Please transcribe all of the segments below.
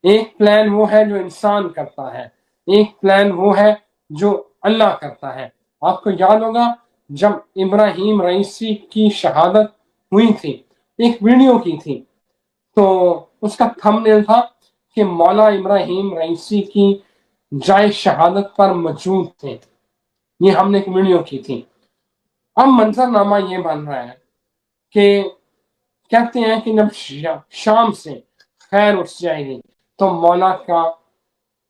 ایک پلان وہ ہے جو انسان کرتا ہے، ایک پلان وہ ہے جو اللہ کرتا ہے۔ آپ کو یاد ہوگا جب ابراہیم رئیسی کی شہادت ہوئی تھی، ایک ویڈیو کی تھی، تو اس کا تھمبنیل تھا کہ مولا ابراہیم رئیسی کی جائے شہادت پر موجود تھے۔ یہ ہم نے ایک ویڈیو کی تھی۔ اب منظر نامہ یہ بن رہا ہے کہ کہتے ہیں کہ جب شام سے خیر اٹھ جائے گی تو مولا کا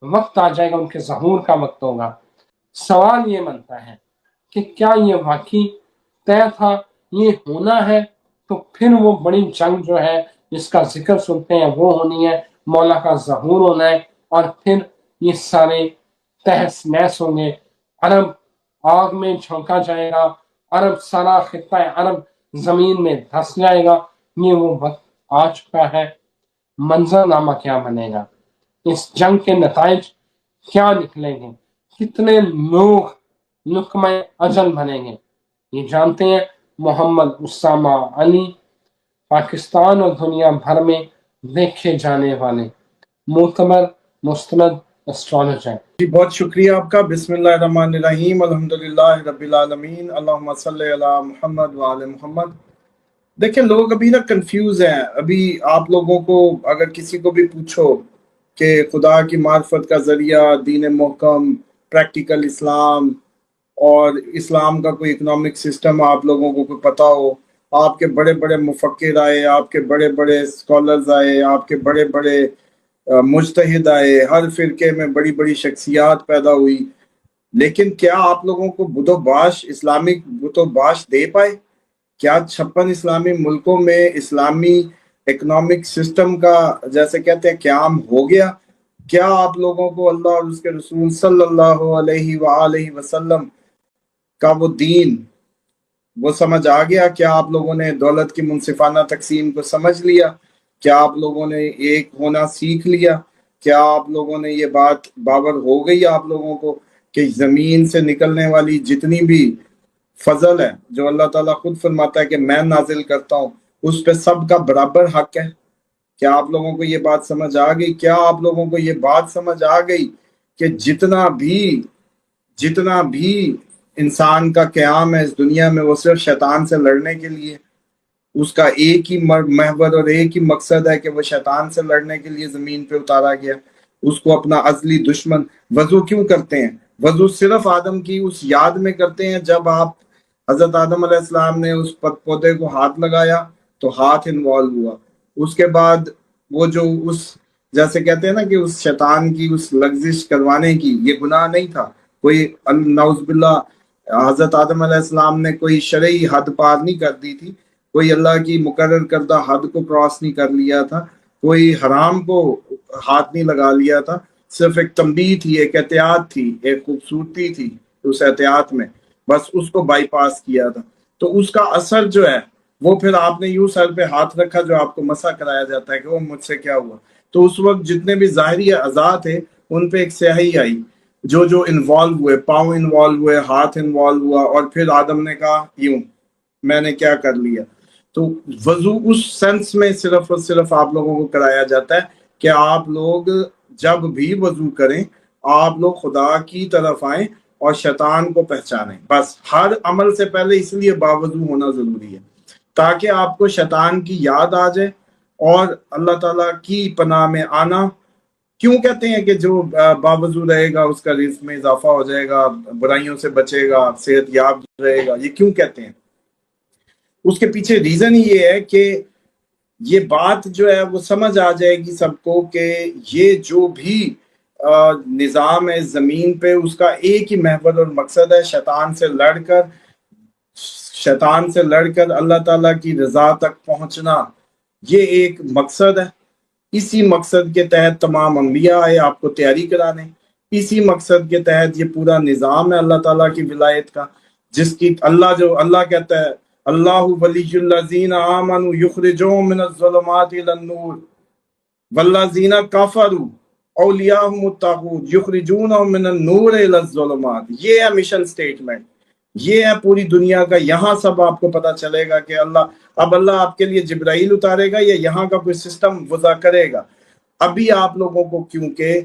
وقت آ جائے گا، ان کے ظہور کا وقت ہوگا۔ سوال یہ بنتا ہے کہ کیا یہ واقعی طے تھا، یہ ہونا ہے؟ تو پھر وہ بڑی جنگ جو ہے جس کا ذکر سنتے ہیں وہ ہونی ہے، مولا کا ظہور ہونا ہے، اور پھر یہ سارے تہس نہس ہوں گے، عرب آگ میں جھونکا جائے گا، عرب سارا خطہ عرب زمین میں دھس جائے گا۔ یہ وہ وقت آ چکا ہے۔ منظر نامہ کیا بنے گا، اس جنگ کے نتائج کیا نکلیں گے، کتنے لوگ لقمہ اجل بنیں گے، یہ جانتے ہیں محمد اسامہ علی، پاکستان اور دنیا بھر میں دیکھے جانے والے معتبر مستند اسٹرالوجر۔ جی بہت شکریہ آپ کا۔ بسم اللہ الرحمن الرحیم، الحمدللہ رب العالمین، اللہم صلی علی محمد وعلی محمد۔ دیکھیں لوگ ابھی نا کنفیوز ہیں۔ ابھی آپ لوگوں کو اگر کسی کو بھی پوچھو کہ خدا کی معرفت کا ذریعہ، دین محکم، پریکٹیکل اسلام اور اسلام کا کوئی اکنامک سسٹم آپ لوگوں کو کوئی پتہ ہو، آپ کے بڑے بڑے مفکر آئے، آپ کے بڑے بڑے اسکالرز آئے، آپ کے بڑے بڑے مجتہد آئے، ہر فرقے میں بڑی بڑی شخصیات پیدا ہوئی، لیکن کیا آپ لوگوں کو بت و باش، اسلامک بت و باش دے پائے؟ کیا 56 اسلامی ملکوں میں اسلامی اکنامک سسٹم کا جیسے کہتے ہیں قیام ہو گیا؟ کیا آپ لوگوں کو اللہ اور اس کے رسول صلی اللہ علیہ وآلہ وسلم کا وہ دین وہ سمجھ آ گیا؟ کیا آپ لوگوں نے دولت کی منصفانہ تقسیم کو سمجھ لیا؟ کیا آپ لوگوں نے ایک ہونا سیکھ لیا؟ کیا آپ لوگوں نے یہ بات باور ہو گئی آپ لوگوں کو کہ زمین سے نکلنے والی جتنی بھی فضل ہے جو اللہ تعالیٰ خود فرماتا ہے کہ میں نازل کرتا ہوں، اس پہ سب کا برابر حق ہے؟ کیا آپ لوگوں کو یہ بات سمجھ آ گئی؟ کیا آپ لوگوں کو یہ بات سمجھ آ گئی کہ جتنا بھی انسان کا قیام ہے اس دنیا میں وہ صرف شیطان سے لڑنے کے لیے، اس کا ایک ہی محور اور ایک ہی مقصد ہے کہ وہ شیطان سے لڑنے کے لیے زمین پہ اتارا گیا، اس کو اپنا ازلی دشمن۔ وضو کیوں کرتے ہیں؟ وضو صرف آدم کی اس یاد میں کرتے ہیں جب آپ حضرت آدم علیہ السلام نے اس پودے کو ہاتھ لگایا تو ہاتھ انوالو ہوا، اس کے بعد وہ جو اس جیسے کہتے ہیں نا کہ اس شیطان کی اس لغزش کروانے کی یہ گناہ نہیں تھا، کوئی نعوذ باللہ حضرت آدم علیہ السلام نے کوئی شرعی حد پار نہیں کر دی تھی، کوئی اللہ کی مقرر کردہ حد کو کراس نہیں کر لیا تھا، کوئی حرام کو ہاتھ نہیں لگا لیا تھا، صرف ایک تنبیہ تھی، ایک احتیاط تھی، ایک خوبصورتی تھی اس احتیاط میں، بس اس کو بائی پاس کیا تھا۔ تو اس کا اثر جو ہے وہ پھر آپ نے یوں سر پہ ہاتھ رکھا جو آپ کو مسح کرایا جاتا ہے کہ وہ مجھ سے کیا ہوا، تو اس وقت جتنے بھی ظاہری اعضاء تھے ان پہ ایک سیاہی آئی، جو انوالو ہوئے، پاؤں انوالو ہوئے، ہاتھ انوالو ہوا، اور پھر آدم نے کہا یوں میں نے کیا کر لیا۔ تو وضو اس سینس میں صرف اور صرف آپ لوگوں کو کرایا جاتا ہے کہ آپ لوگ جب بھی وضو کریں آپ لوگ خدا کی طرف آئیں اور شیطان کو پہچانیں، بس ہر عمل سے پہلے اس لیے باوضو ہونا ضروری ہے تاکہ آپ کو شیطان کی یاد آ جائے اور اللہ تعالیٰ کی پناہ میں آنا۔ کیوں کہتے ہیں کہ جو باوضو رہے گا اس کا رزق میں اضافہ ہو جائے گا، برائیوں سے بچے گا، صحت یاب رہے گا؟ یہ کیوں کہتے ہیں؟ اس کے پیچھے ریزن یہ ہے کہ یہ بات جو ہے وہ سمجھ آ جائے گی سب کو کہ یہ جو بھی نظام ہے زمین پہ اس کا ایک ہی محور اور مقصد ہے، شیطان سے لڑ کر اللہ تعالیٰ کی رضا تک پہنچنا، یہ ایک مقصد ہے۔ اسی مقصد کے تحت تمام انبیاء آئے آپ کو تیاری کرانے، اسی مقصد کے تحت یہ پورا نظام ہے اللہ تعالیٰ کی ولایت کا، جس کی اللہ کہتا ہے اللہ ولی الذین آمنوا یخرجوہم من الظلمات الی النور والذین کفروا اولیاءہم الطاغوت یخرجونہم من النور الی الظلمات۔ یہ ہے مشن سٹیٹمنٹ، یہ ہے پوری دنیا کا۔ یہاں سب آپ کو پتا چلے گا کہ اللہ آپ کے لیے جبرائیل اتارے گا یا یہاں کا کوئی سسٹم وضع کرے گا۔ ابھی آپ لوگوں کو کیونکہ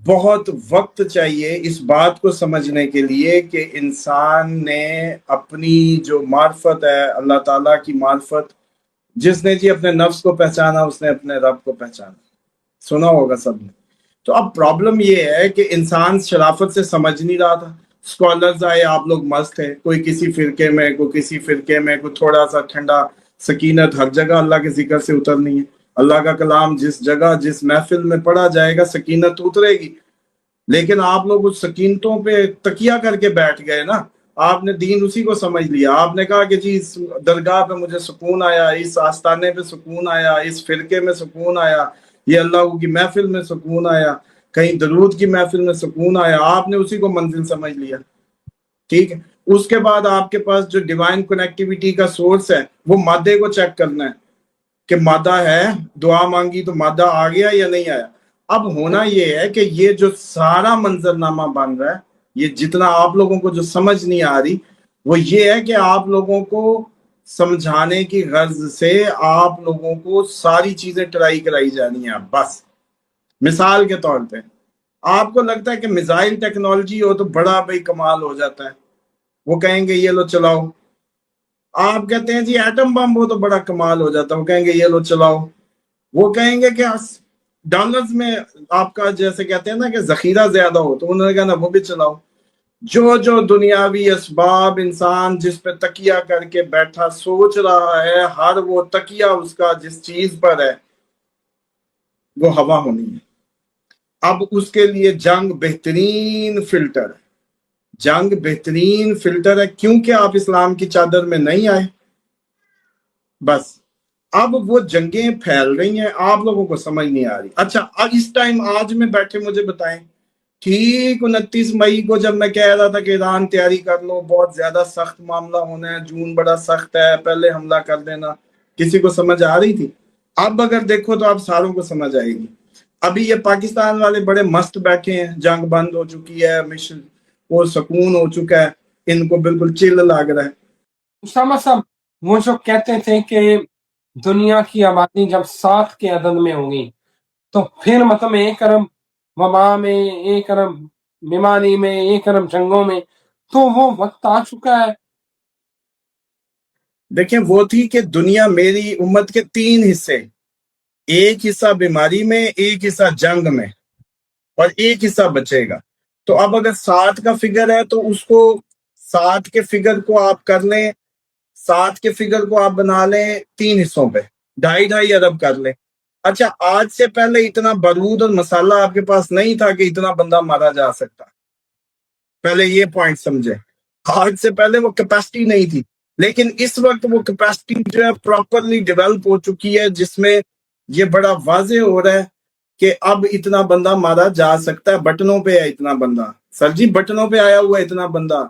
بہت وقت چاہیے اس بات کو سمجھنے کے لیے کہ انسان نے اپنی جو معرفت ہے اللہ تعالیٰ کی معرفت، جس نے جی اپنے نفس کو پہچانا اس نے اپنے رب کو پہچانا، سنا ہوگا سب نے۔ تو اب پرابلم یہ ہے کہ انسان شرافت سے سمجھ نہیں رہا تھا۔ اسکالرز آئے، آپ لوگ مست ہے، کوئی کسی فرقے میں، کوئی کسی فرقے میں، کوئی تھوڑا سا ٹھنڈا سکینت، ہر جگہ اللہ کے ذکر سے اترنی ہے۔ اللہ کا کلام جس جگہ جس محفل میں پڑھا جائے گا سکینت اترے گی، لیکن آپ لوگ اس سکینتوں پہ تکیہ کر کے بیٹھ گئے نا۔ آپ نے دین اسی کو سمجھ لیا، آپ نے کہا کہ جی اس درگاہ پہ مجھے سکون آیا، اس آستانے پہ سکون آیا، اس فرقے میں سکون آیا، یہ اللہ کی محفل میں سکون آیا، کہیں درود کی محفل میں سکون آیا، آپ نے اسی کو منزل سمجھ لیا، ٹھیک ہے۔ اس کے بعد آپ کے پاس جو ڈیوائن کنیکٹیویٹی کا سورس ہے وہ مادے کو چیک کرنا ہے کہ مادہ ہے، دعا مانگی تو مادہ آ گیا یا نہیں آیا۔ اب ہونا یہ ہے کہ یہ جو سارا منظرنامہ بن رہا ہے، یہ جتنا آپ لوگوں کو جو سمجھ نہیں آ رہی وہ یہ ہے کہ آپ لوگوں کو سمجھانے کی غرض سے آپ لوگوں کو ساری چیزیں ٹرائی کرائی جانی ہیں۔ بس مثال کے طور پہ آپ کو لگتا ہے کہ میزائل ٹیکنالوجی ہو تو بڑا بھائی کمال ہو جاتا ہے، وہ کہیں گے یہ لو چلاؤ۔ آپ کہتے ہیں جی ایٹم بم ہو تو بڑا کمال ہو جاتا ہے، وہ کہیں گے یہ لو چلاؤ۔ وہ کہیں گے کہ ڈالرز میں آپ کا جیسے کہتے ہیں نا کہ ذخیرہ زیادہ ہو تو انہوں نے کہا نا وہ بھی چلاؤ۔ جو دنیاوی اسباب انسان جس پہ تکیہ کر کے بیٹھا سوچ رہا ہے، ہر وہ تکیہ اس کا جس چیز پر ہے وہ ہوا ہونی ہے۔ اب اس کے لیے جنگ بہترین فلٹر ہے، جنگ بہترین فلٹر ہے، کیونکہ آپ اسلام کی چادر میں نہیں آئے۔ بس اب وہ جنگیں پھیل رہی ہیں، آپ لوگوں کو سمجھ نہیں آ رہی۔ اچھا اب اس ٹائم آج میں بیٹھے مجھے بتائیں، ٹھیک 29 مئی کو جب میں کہہ رہا تھا کہ ایران تیاری کر لو، بہت زیادہ سخت معاملہ ہونا ہے، جون بڑا سخت ہے، پہلے حملہ کر دینا، کسی کو سمجھ آ رہی تھی؟ اب اگر دیکھو تو آپ ساروں کو سمجھ آئے گی۔ ابھی یہ پاکستان والے بڑے مست بیٹھے ہیں، جنگ بند ہو چکی ہے، مشن وہ سکون ہو چکا ہے، ان کو بالکل چل لگ رہا ہے۔ اسامہ صاحب وہ جو کہتے تھے کہ دنیا کی آبادی جب 7 کے عدد میں ہوگی تو پھر مطلب 1 ارب وبا میں، 1 ارب بیماری میں، 1 ارب جنگوں میں، تو وہ وقت آ چکا ہے۔ دیکھیں وہ تھی کہ دنیا میری امت کے 3 حصے، ایک حصہ بیماری میں، ایک حصہ جنگ میں، اور ایک حصہ بچے گا۔ تو اب اگر 7 کا فگر ہے تو اس کو 7 کے فگر کو آپ کر لیں، 7 کے فگر کو آپ بنا لیں 3 حصوں پہ، 2.5 ارب کر لیں۔ اچھا آج سے پہلے اتنا بارود اور مسالہ آپ کے پاس نہیں تھا کہ اتنا بندہ مارا جا سکتا، پہلے یہ پوائنٹ سمجھے۔ آج سے پہلے وہ کیپیسٹی نہیں تھی، لیکن اس وقت وہ کیپیسٹی جو ہے پراپرلی ڈیولپ ہو چکی ہے، جس میں یہ بڑا واضح ہو رہا ہے کہ اب اتنا بندہ مارا جا سکتا ہے، بٹنوں پہ ہے اتنا بندہ، سر جی بٹنوں پہ آیا ہوا ہے اتنا بندہ،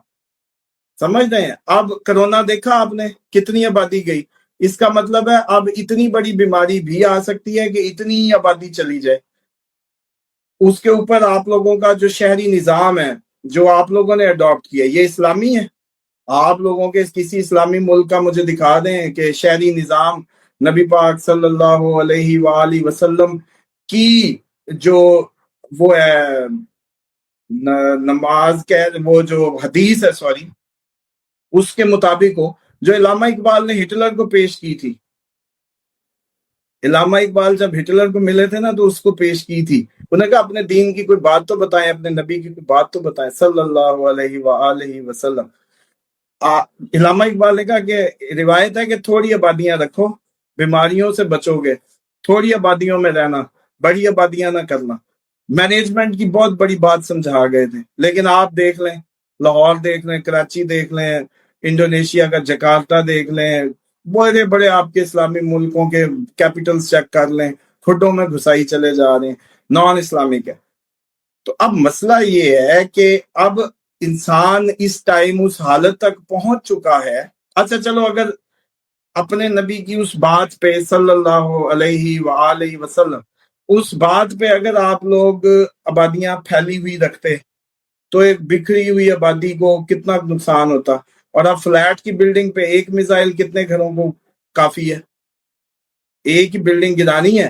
سمجھ رہے ہیں؟ اب کرونا دیکھا آپ نے کتنی آبادی گئی، اس کا مطلب ہے اب اتنی بڑی بیماری بھی آ سکتی ہے کہ اتنی آبادی چلی جائے۔ اس کے اوپر آپ لوگوں کا جو شہری نظام ہے جو آپ لوگوں نے اڈاپٹ کیا، یہ اسلامی ہے؟ آپ لوگوں کے کسی اسلامی ملک کا مجھے دکھا دیں کہ شہری نظام نبی پاک صلی اللہ علیہ وآلہ وسلم کی جو وہ ہے نماز کے وہ جو حدیث ہے سوری اس کے مطابق ہو، جو علامہ اقبال نے ہٹلر کو پیش کی تھی۔ علامہ اقبال جب ہٹلر کو ملے تھے نا تو اس کو پیش کی تھی، انہوں نے کہا اپنے دین کی کوئی بات تو بتائیں، اپنے نبی کی کوئی بات تو بتائیں صلی اللہ علیہ وآلہ وسلم۔ علامہ اقبال نے کہا کہ روایت ہے کہ تھوڑی آبادیاں رکھو، بیماریوں سے بچو گے، تھوڑی آبادیوں میں رہنا، بڑی آبادیاں نہ کرنا۔ مینجمنٹ کی بہت بڑی بات سمجھا گئے تھے، لیکن آپ دیکھ لیں، لاہور دیکھ لیں، کراچی دیکھ لیں، انڈونیشیا کا جکارتا دیکھ لیں، بڑے بڑے آپ کے اسلامی ملکوں کے کیپٹلز چیک کر لیں، کھڈوں میں گھسائی چلے جا رہے ہیں، نان اسلامک ہے۔ تو اب مسئلہ یہ ہے کہ اب انسان اس ٹائم اس حالت تک پہنچ چکا ہے۔ اچھا چلو اگر اپنے نبی کی اس بات پہ صلی اللہ علیہ وآلہ وسلم اس بات پہ اگر آپ لوگ آبادیاں پھیلی ہوئی رکھتے تو ایک بکھری ہوئی آبادی کو کتنا نقصان ہوتا، اور اب فلیٹ کی بلڈنگ پہ ایک میزائل کتنے گھروں کو کافی ہے؟ ایک ہی بلڈنگ گرانی ہے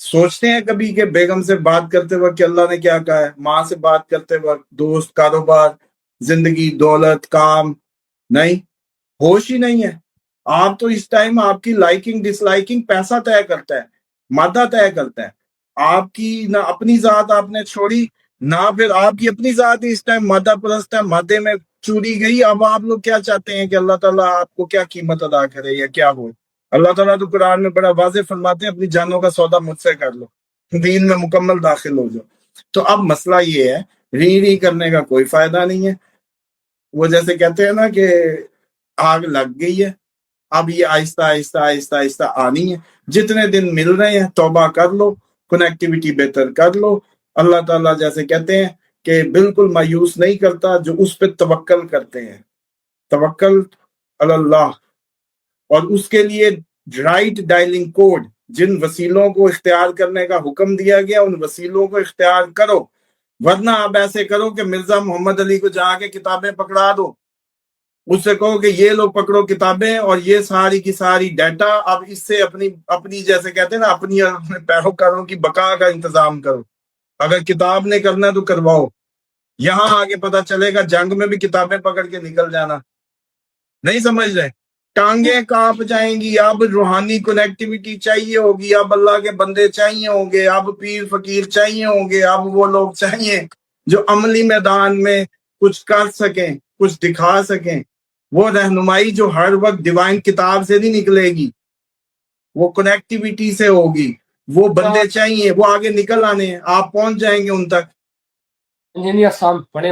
سوچتے ہیں کبھی کہ بیگم سے بات کرتے وقت کہ اللہ نے کیا کہا ہے، ماں سے بات کرتے وقت، دوست، کاروبار، زندگی، دولت، کام؟ نہیں، ہوش ہی نہیں ہے. آپ تو اس ٹائم آپ کی لائکنگ ڈس لائکنگ پیسہ طے کرتا ہے، مادہ طے کرتا ہے. آپ کی نہ اپنی ذات آپ نے چھوڑی، نہ پھر آپ کی اپنی ذات ہی اس ٹائم مادہ پرست ہے، مادے میں چوری گئی. اب آپ لوگ کیا چاہتے ہیں کہ اللہ تعالیٰ آپ کو کیا قیمت ادا کرے یا کیا ہو؟ اللہ تعالیٰ تو قرآن میں بڑا واضح فرماتے ہیں، اپنی جانوں کا سودا مجھ سے کر لو، دین میں مکمل داخل ہو جاؤ. تو اب مسئلہ یہ ہے، ری کرنے کا کوئی فائدہ نہیں ہے. وہ جیسے کہتے ہیں نا کہ آگ لگ گئی ہے، اب یہ آہستہ آہستہ آہستہ آہستہ آنی ہے. جتنے دن مل رہے ہیں توبہ کر لو، کنیکٹیوٹی بہتر کر لو. اللہ تعالیٰ جیسے کہتے ہیں کہ بالکل مایوس نہیں کرتا جو اس پہ توکل کرتے ہیں. توکل اللہ، اور اس کے لیے رائٹ ڈائلنگ کوڈ، جن وسیلوں کو اختیار کرنے کا حکم دیا گیا ان وسیلوں کو اختیار کرو. ورنہ آپ ایسے کرو کہ مرزا محمد علی کو جا کے کتابیں پکڑا دو، اس سے کہو کہ یہ لوگ پکڑو کتابیں اور یہ ساری کی ساری ڈیٹا، اب اس سے اپنی جیسے کہتے ہیں نا اپنے پیروکاروں کی بقا کا انتظام کرو. اگر کتاب نے کرنا ہے تو کرواؤ. یہاں آگے پتا چلے گا جنگ میں بھی کتابیں پکڑ کے نکل جانا. نہیں سمجھ رہے؟ ٹانگیں کانپ جائیں گی. اب روحانی کنیکٹیوٹی چاہیے ہوگی، اب اللہ کے بندے چاہیے ہوں گے، اب پیر فقیر چاہیے ہوں گے، اب وہ لوگ چاہیے جو عملی میدان میں کچھ کر سکیں، کچھ دکھا سکیں. وہ رہنمائی جو ہر وقت ڈیوائن کتاب سے نہیں نکلے گی، وہ کنیکٹیوٹی سے ہوگی. وہ بندے چاہیے، وہ آگے نکل آنے ہیں، آپ پہنچ جائیں گے ان تک. انجینئر صاحب بڑے